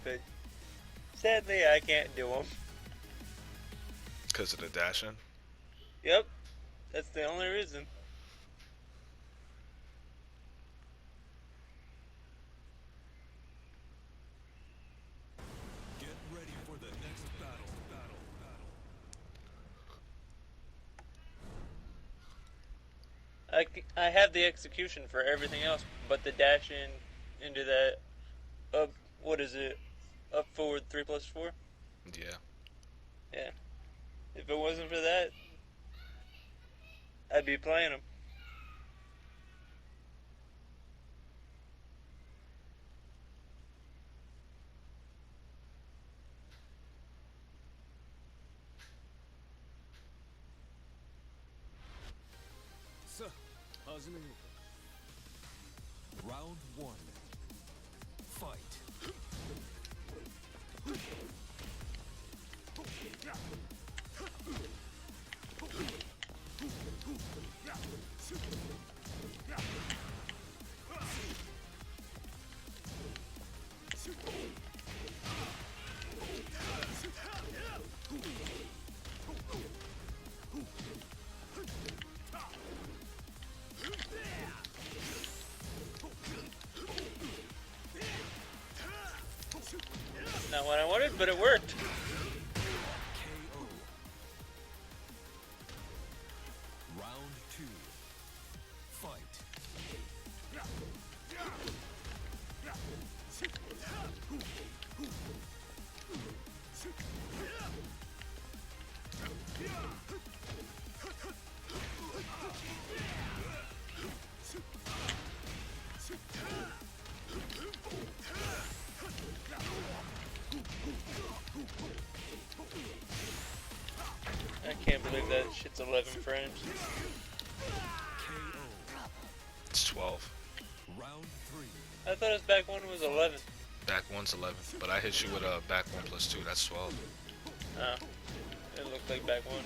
but sadly I can't do them. Because of the dashing. Yep, that's the only reason. Get ready for the next battle. I have the execution for everything else, but the dash into that up, what is it? Up forward 3+4? Yeah. Yeah. If it wasn't for that, I'd be playing them. So, round one. Fight. Not what I wanted, but it worked. KO. Round two. Fight. I can't believe that shit's 11 frames. KO. It's 12. Round three. I thought his back one was 11. Back one's 11. But I hit you with a back 1+2. That's 12. Oh, it looked like back one.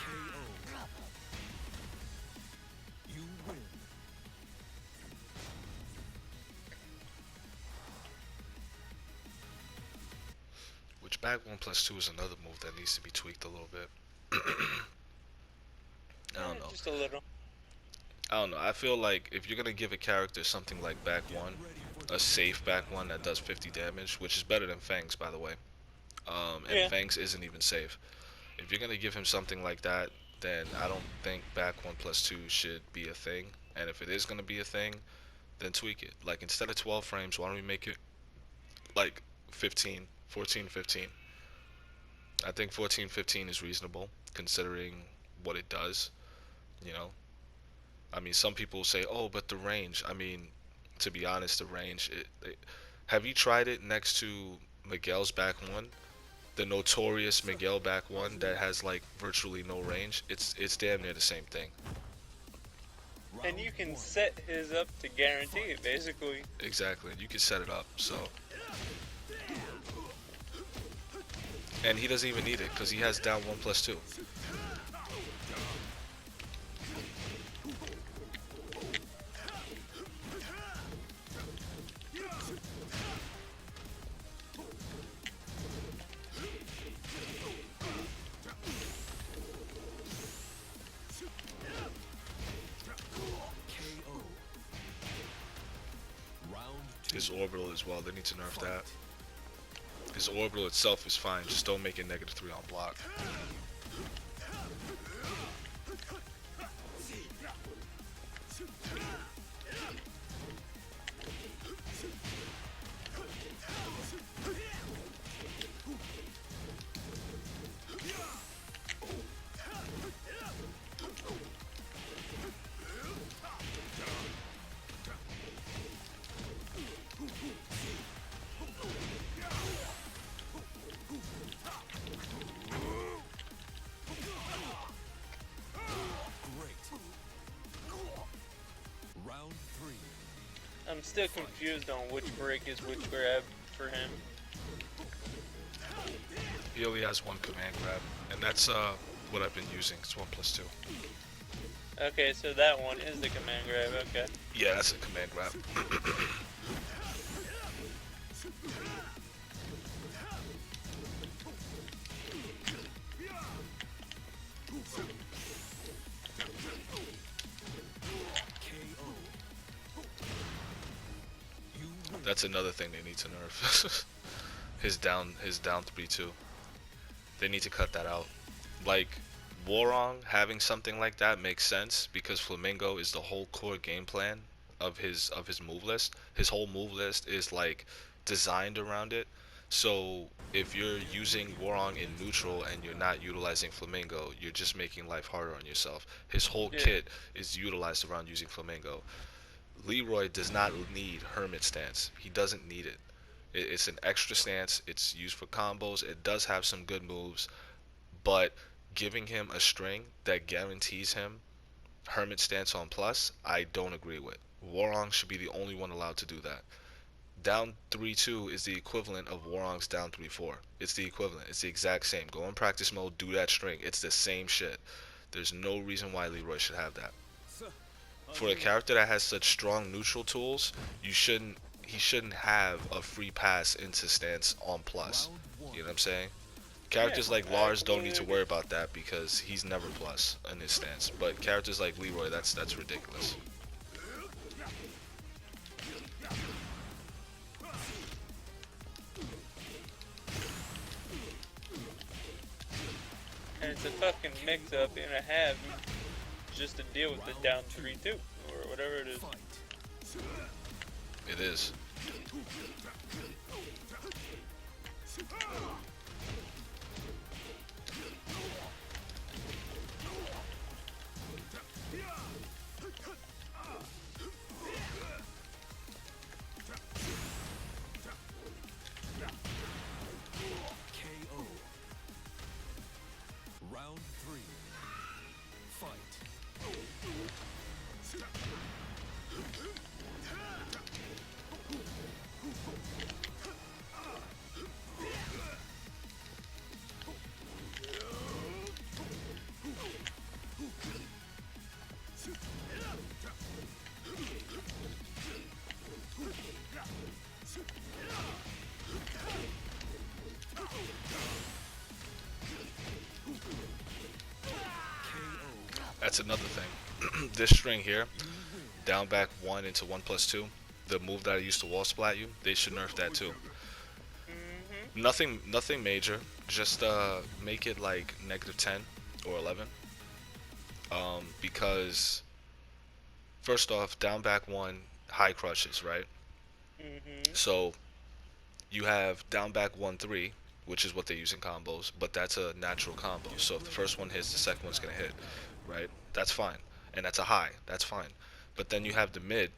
KO. You win. Which back 1+2 is another move that needs to be tweaked a little bit. I don't know. Just a little. I don't know. I feel like if you're gonna give a character something like back one, Ready for a safe back one that does 50 damage, which is better than Fang's, by the way. And Yeah. Fang's isn't even safe. If you're gonna give him something like that, then I don't think back 1+2 should be a thing. And if it is gonna be a thing, then tweak it. Like instead of 12 frames, why don't we make it like 15, 14, 15? I think 14, 15 is reasonable considering what it does. You know, I mean, some people say, "Oh, but the range." I mean, to be honest, the range. Have you tried it next to Miguel's back one? The notorious Miguel back one that has like virtually no range. It's damn near the same thing. And you can set his up to guarantee it, basically. Exactly. You can set it up. So, and he doesn't even need it because he has down 1+2. KO. Round two. His orbital as well. They need to nerf that. His orbital itself is fine. Just don't make it -3 on block. I'm still confused on which break is which grab for him. He only has one command grab, and that's what I've been using. It's 1+2. Okay, so that one is the command grab. Okay. Yeah, that's a command grab. That's another thing they need to nerf. his down 3-2. They need to cut that out. Like Warong having something like that makes sense because Flamingo is the whole core game plan of his move list. His whole move list is like designed around it. So if you're using Warong in neutral and you're not utilizing Flamingo, you're just making life harder on yourself. His whole Yeah. kit is utilized around using Flamingo. Leroy does not need Hermit stance. He doesn't need it. It's an extra stance. It's used for combos. It does have some good moves, but giving him a string that guarantees him Hermit stance on plus, I don't agree with. Warong should be the only one allowed to do that. Down 3-2 is the equivalent of Warong's down 3-4. It's the equivalent. It's the exact same. Go in practice mode, do that string. It's the same shit. There's no reason why Leroy should have that. For a character that has such strong neutral tools, he shouldn't have a free pass into stance on plus. You know what I'm saying? Characters Yeah, like I Lars don't need completely to agree. worry about that because he's never plus in his stance. But characters like Leroy, that's ridiculous. And it's a fucking mix-up and a half just to deal with the down 3-2 or whatever it is. It is. KO. Round 3. Fight. That's another thing. This string here, down back 1 into 1+2, the move that I used to wall splat you, they should nerf that too. Mm-hmm. Nothing major. Just make it like -10 or 11. Because first off, down back 1 high crushes, right? Mm-hmm. So you have down back 1-3, which is what they use in combos, but that's a natural combo. So if the first one hits, the second one's gonna hit, right? That's fine, and that's a high. That's fine. But then you have the mid,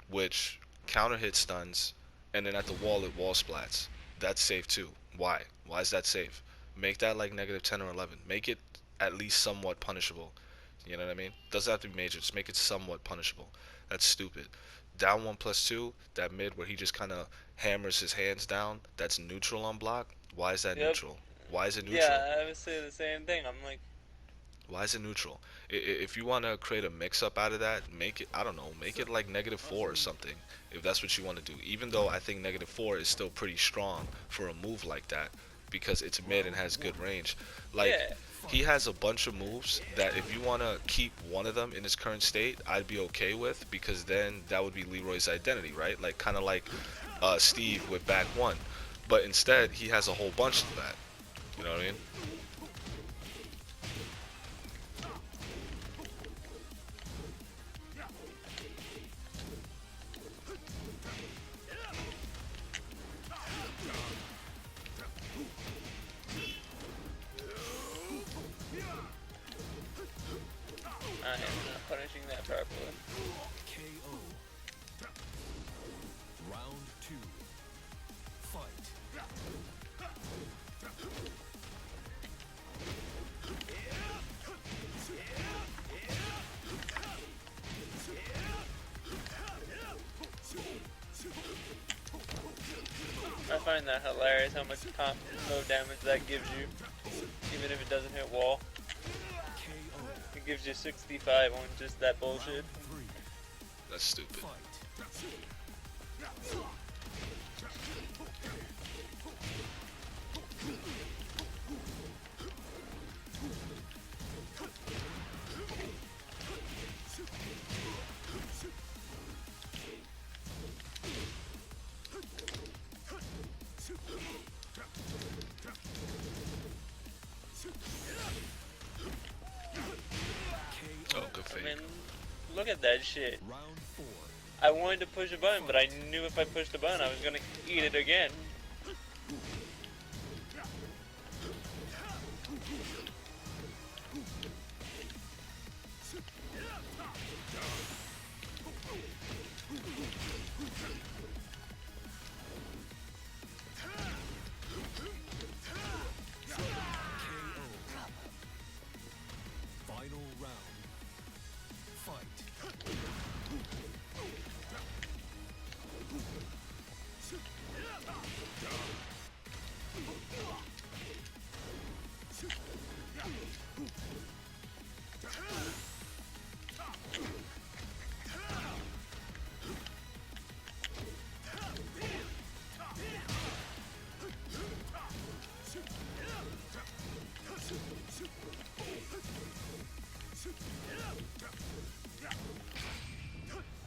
which counter hit stuns, and then at the wall it wall splats. That's safe too. Why? Why is that safe? Make that like -10 or 11. Make it at least somewhat punishable. You know what I mean? Doesn't have to be major. Just make it somewhat punishable. That's stupid. Down 1+2, that mid where he just kind of hammers his hands down. That's neutral on block. Why is that Yep. neutral? Why is it neutral? Yeah, I would say the same thing. I'm like, Why is it neutral? If you want to create a mix-up out of that, make it, I don't know, make it like -4 or something, if that's what you want to do. Even though I think -4 is still pretty strong for a move like that, because it's mid and has good range. Like, yeah. he has a bunch of moves that if you want to keep one of them in its current state, I'd be okay with, because then that would be Leroy's identity, right? Like, kind of like Steve with back 1. But instead, he has a whole bunch of that. You know what I mean? I am not punishing that properly. KO. Round 2. Fight. find that hilarious how much combo damage that gives you, even if it doesn't hit wall. KO. It gives you 65 on just that bullshit. Round 3. That's stupid. Fight. Oh, good I fake. mean, look at that shit. Round 4. I wanted to push a button, but I knew if I pushed a button, I was gonna eat it again. KO. Final round. Fight.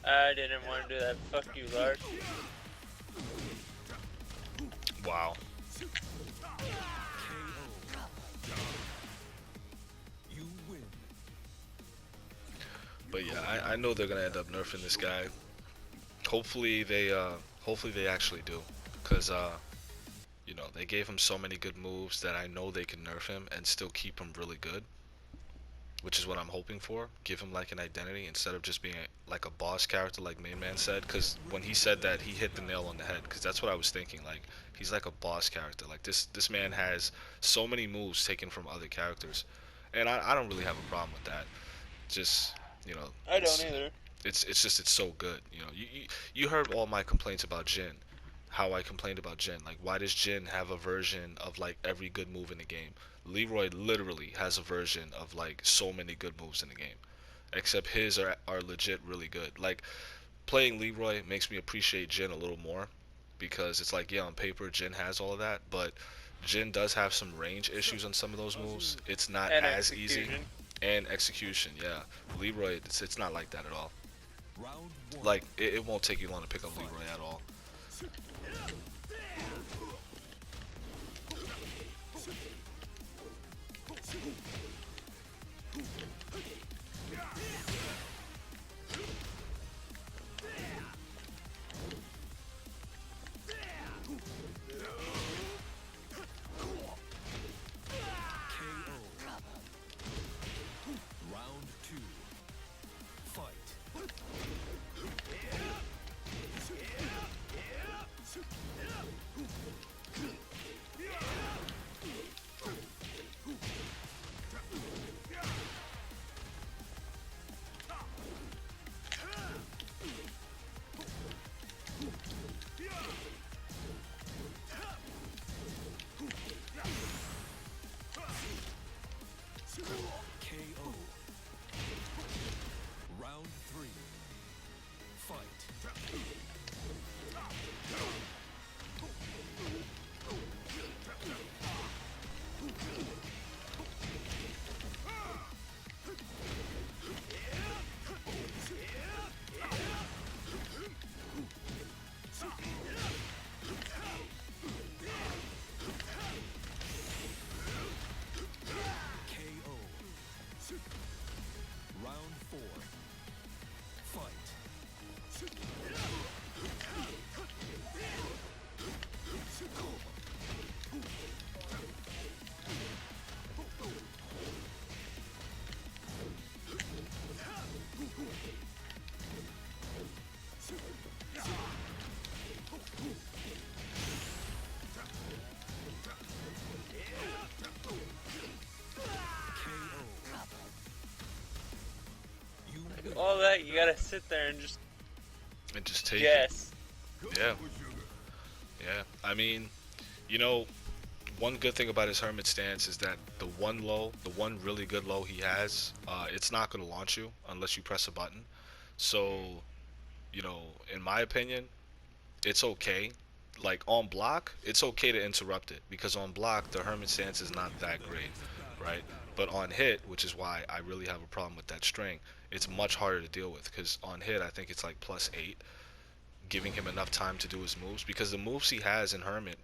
I didn't want to do that. Fuck you, Lark. Wow. KO. You win. But yeah, I know they're gonna end up nerfing this guy. Hopefully they actually do, cause you know, they gave him so many good moves that I know they can nerf him and still keep him really good, which is what I'm hoping for. Give him like an identity instead of just being like a boss character, like Main Man said. Cause when he said that, he hit the nail on the head. Cause that's what I was thinking. Like he's like a boss character. Like this man has so many moves taken from other characters, and I don't really have a problem with that. Just, you know, I don't either. it's just it's so good. You know, you heard all my complaints about Jin, how I complained about Jin. Like, why does Jin have a version of like every good move in the game? Leroy literally has a version of like so many good moves in the game, except his are legit really good. Like, playing Leroy makes me appreciate Jin a little more, because it's like, yeah, on paper Jin has all of that, but Jin does have some range issues on some of those moves. It's not And as easy. execution. And execution, yeah. Leroy, it's not like that at all. Round 1. Like, it won't take you long to pick up Leroy at all. KO. Round 2. Fight. KO. Round 3. Fight. KO. Round 4. Fight. KO. You win. All that, you gotta sit there and just And just take it. guess. Yeah. Yeah. I mean, You know, one good thing about his hermit stance is that the one really good low he has, it's not gonna launch you unless you press a button. So, you know, in my opinion, it's okay. Like on block, it's okay to interrupt it because on block the hermit stance is not that great, right? But on hit, which is why I really have a problem with that string, it's much harder to deal with because on hit I think it's like +8, giving him enough time to do his moves because the moves he has in hermit,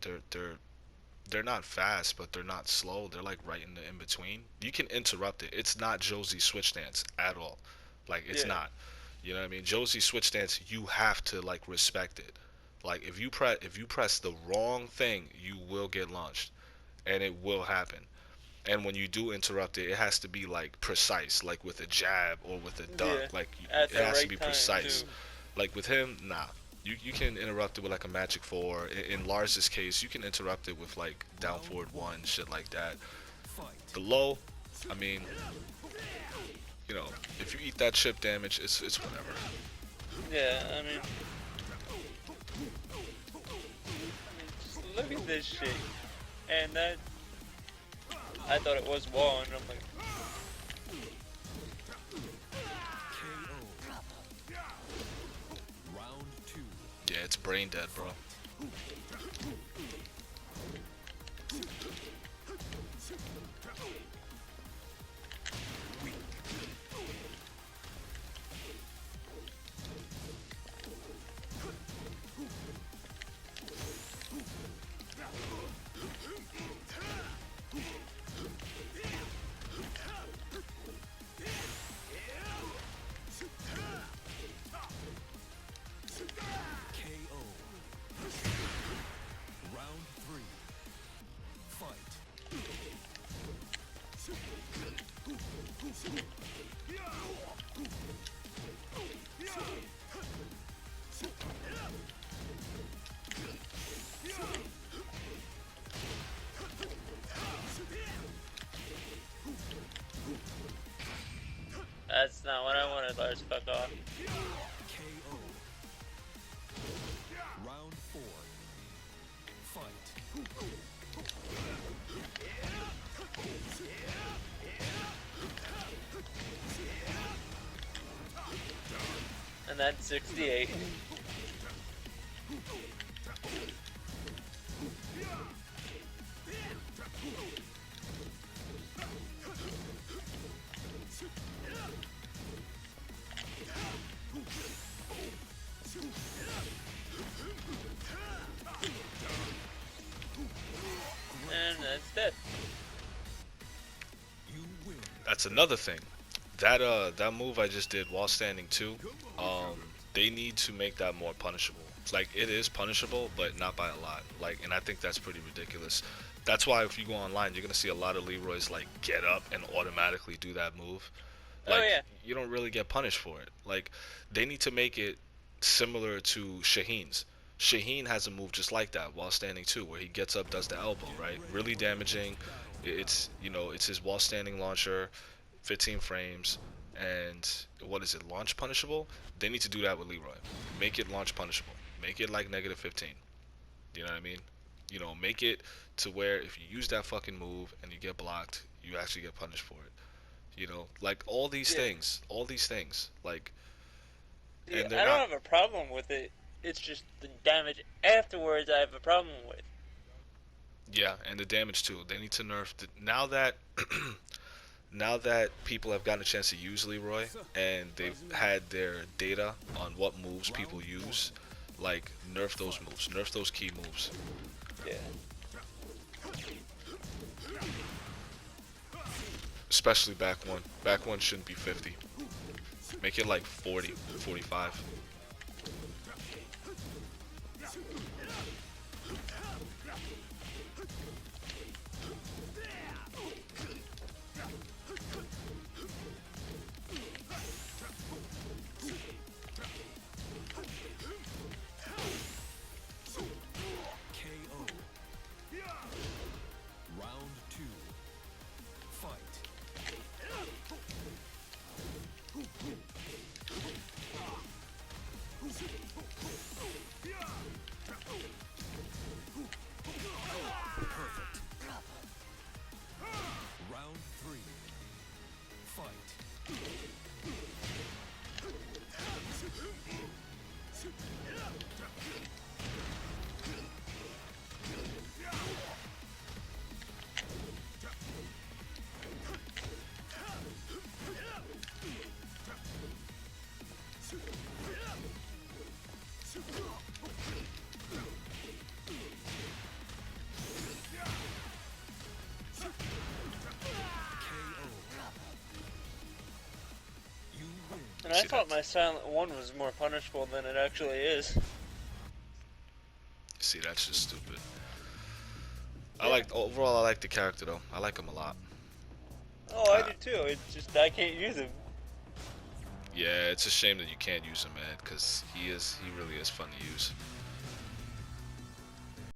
they're not fast, but they're not slow. They're like right in the in between. You can interrupt it. It's not Josie's switch stance at all. Like it's Yeah. not. You know what I mean? Josie's switch stance, you have to like respect it. Like if you press the wrong thing, you will get launched, and it will happen. And when you do interrupt it, it has to be like precise, like with a jab or with a Yeah. duck. Like At it the has to right be time precise. too. Like with him, nah. You can interrupt it with like a magic four. In Lars's case, you can interrupt it with like down Round forward one. one, shit like that. Fight. The low, I mean, you know, if you eat that chip damage, it's whatever. Yeah, just look at this shit. And that, I thought it was wall, and I'm like, KO. Round two. Yeah, it's brain dead, bro. KO. Round three. Fight. that's not what I wanted, Lars. Fuck off. KO. Round four. Fight. And that's 68. And that's dead. You win. That's another thing. That move I just did while standing too. Um, they need to make that more punishable. Like it is punishable, but not by a lot. Like, and I think that's pretty ridiculous. That's why if you go online, you're gonna see a lot of Leroy's like get up and automatically do that move. Oh Like yeah. you don't really get punished for it. Like they need to make it similar to Shaheen's. Shaheen has a move just like that while standing too, where he gets up, does the elbow, right? Really damaging. It's it's his while standing launcher, 15 frames, and what is it? Launch punishable? They need to do that with Leroy. Make it launch punishable. Make it like -15. You know what I mean? Make it to where if you use that fucking move and you get blocked, you actually get punished for it. Like Yeah. all these things, like, Yeah, and they're I don't not. have a problem with it. It's just the damage afterwards I have a problem with. Yeah, and the damage too. They need to nerf now that now that people have gotten a chance to use Leroy and they've had their data on what moves people use, like nerf those moves, nerf those key moves. Yeah. Especially back one. Back one shouldn't be 50. Make it like 40, 45. KO. Round two. Fight. And I See thought that? my silent one was more punishable than it actually is. See, that's just stupid. Yeah. Overall, I like the character though. I like him a lot. Oh, I Uh, do too. It's just I can't use him. yeah, it's a shame that you can't use him, man, because he really is fun to use.